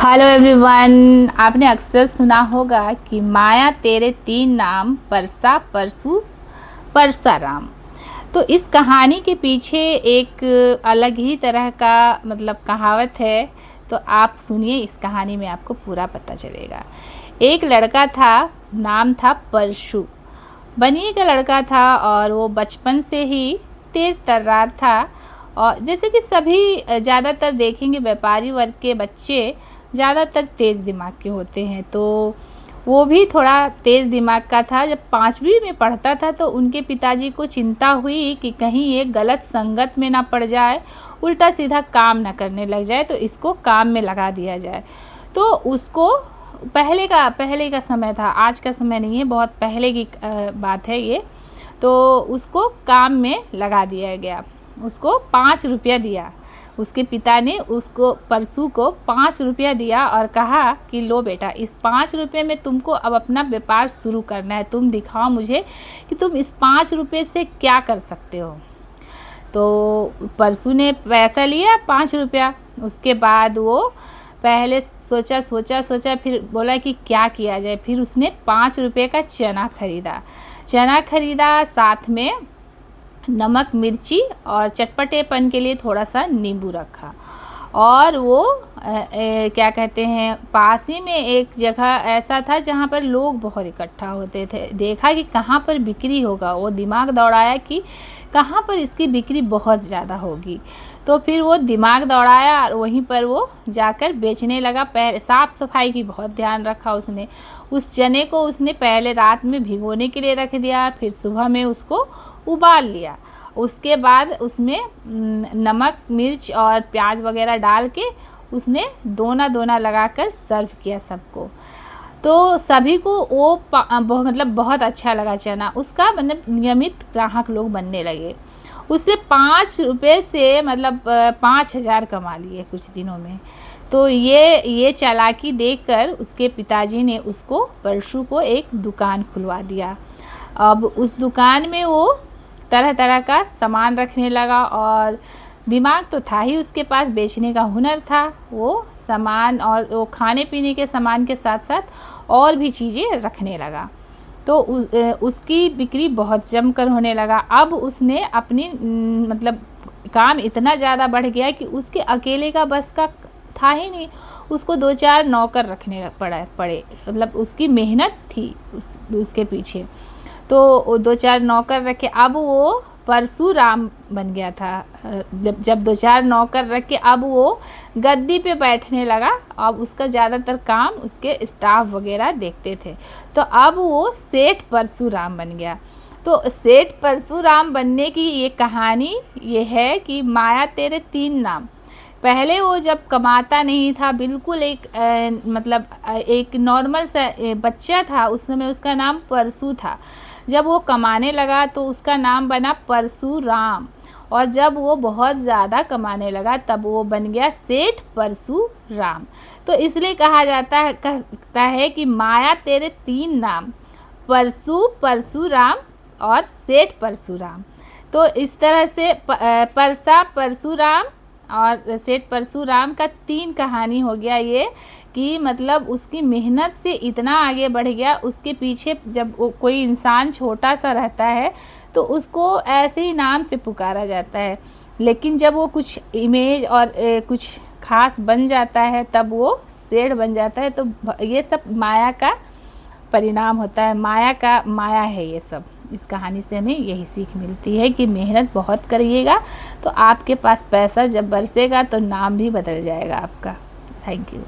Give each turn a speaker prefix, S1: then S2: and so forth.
S1: Hello everyone, आपने अक्सर सुना होगा कि माया तेरे तीन नाम, परसा परसू परसाराम। तो इस कहानी के पीछे एक अलग ही तरह का कहावत है। तो आप सुनिए, इस कहानी में आपको पूरा पता चलेगा। एक लड़का था, नाम था परशु। बनिए का लड़का था और वो बचपन से ही तेज़ तर्रार था। और जैसे कि सभी ज़्यादातर देखेंगे, व्यापारी वर्ग के बच्चे ज़्यादातर तेज़ दिमाग के होते हैं। तो वो भी थोड़ा तेज़ दिमाग का था। जब 5वीं में पढ़ता था तो उनके पिताजी को चिंता हुई कि कहीं ये गलत संगत में ना पड़ जाए, उल्टा सीधा काम ना करने लग जाए, तो इसको काम में लगा दिया जाए। तो उसको पहले का समय था, आज का समय नहीं है, बहुत पहले की बात है ये। तो उसको काम में लगा दिया गया। उसको 5 रुपया दिया। उसके पिता ने उसको, परसू को 5 रुपया दिया और कहा कि लो बेटा, इस 5 रुपये में तुमको अब अपना व्यापार शुरू करना है। तुम दिखाओ मुझे कि तुम इस 5 रुपये से क्या कर सकते हो। तो परसू ने पैसा लिया 5 रुपया। उसके बाद वो पहले सोचा, फिर बोला कि क्या किया जाए। फिर उसने 5 रुपये का चना खरीदा, साथ में नमक मिर्ची और चटपटेपन के लिए थोड़ा सा नींबू रखा। और वो क्या कहते हैं, पास ही में एक जगह ऐसा था जहाँ पर लोग बहुत इकट्ठा होते थे। देखा कि कहाँ पर बिक्री होगा। वो दिमाग दौड़ाया कि कहाँ पर इसकी बिक्री बहुत ज़्यादा होगी। तो फिर वो दिमाग दौड़ाया और वहीं पर वो जाकर बेचने लगा। पहले साफ़ सफाई की बहुत ध्यान रखा उसने। उस चने को उसने पहले रात में भिगोने के लिए रख दिया, फिर सुबह में उसको उबाल लिया। उसके बाद उसमें नमक मिर्च और प्याज वगैरह डाल के उसने दोना लगाकर सर्व किया सबको। तो सभी को वो बहुत अच्छा लगा चना। उसका नियमित ग्राहक लोग बनने लगे। उसने 5 रुपये से 5,000 कमा लिए कुछ दिनों में। तो ये चालाकी देखकर उसके पिताजी ने उसको, परशु को, एक दुकान खुलवा दिया। अब उस दुकान में वो तरह तरह का सामान रखने लगा और दिमाग तो था ही उसके पास, बेचने का हुनर था। वो सामान और वो खाने पीने के सामान के साथ साथ और भी चीज़ें रखने लगा। तो उसकी बिक्री बहुत जमकर होने लगा। अब उसने अपनी काम इतना ज़्यादा बढ़ गया कि उसके अकेले का बस का था ही नहीं। उसको 2-4 नौकर रखने पड़े। उसकी मेहनत थी उसके पीछे। तो 2-4 नौकर रखे। अब वो परशुराम बन गया था। जब 2-4 नौकर रख के अब वो गद्दी पे बैठने लगा। अब उसका ज़्यादातर काम उसके स्टाफ वगैरह देखते थे। तो अब वो सेठ परशुराम बन गया। तो सेठ परशुराम बनने की ये कहानी ये है कि माया तेरे 3 नाम। पहले वो जब कमाता नहीं था, बिल्कुल एक नॉर्मल सा बच्चा था, उस समय उसका नाम परशु था। जब वो कमाने लगा तो उसका नाम बना परशुराम। और जब वो बहुत ज़्यादा कमाने लगा तब वो बन गया सेठ परशुराम। तो इसलिए कहता है कि माया तेरे 3 नाम, परशु, परशुराम और सेठ परशुराम। तो इस तरह से परसा, परशुराम और सेठ परशुराम का 3 कहानी हो गया ये, कि उसकी मेहनत से इतना आगे बढ़ गया। उसके पीछे जब कोई इंसान छोटा सा रहता है तो उसको ऐसे ही नाम से पुकारा जाता है, लेकिन जब वो कुछ इमेज और कुछ खास बन जाता है तब वो सेठ बन जाता है। तो ये सब माया का परिणाम होता है। माया है ये सब। इस कहानी से हमें यही सीख मिलती है कि मेहनत बहुत करिएगा तो आपके पास पैसा जब बरसेगा तो नाम भी बदल जाएगा आपका। Thank you.